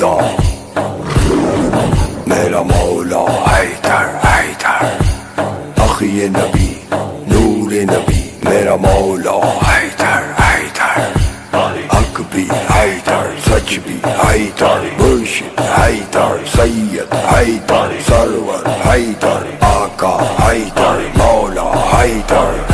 خدا میرا مولا حیدر حیدر اخی نبی نور نبی میرا مولا حیدر حیدر حق بھی حیدر سچ بھی حیدر مرشد حیدر سید حیدر سرور حیدر آقا حیدر مولا حیدر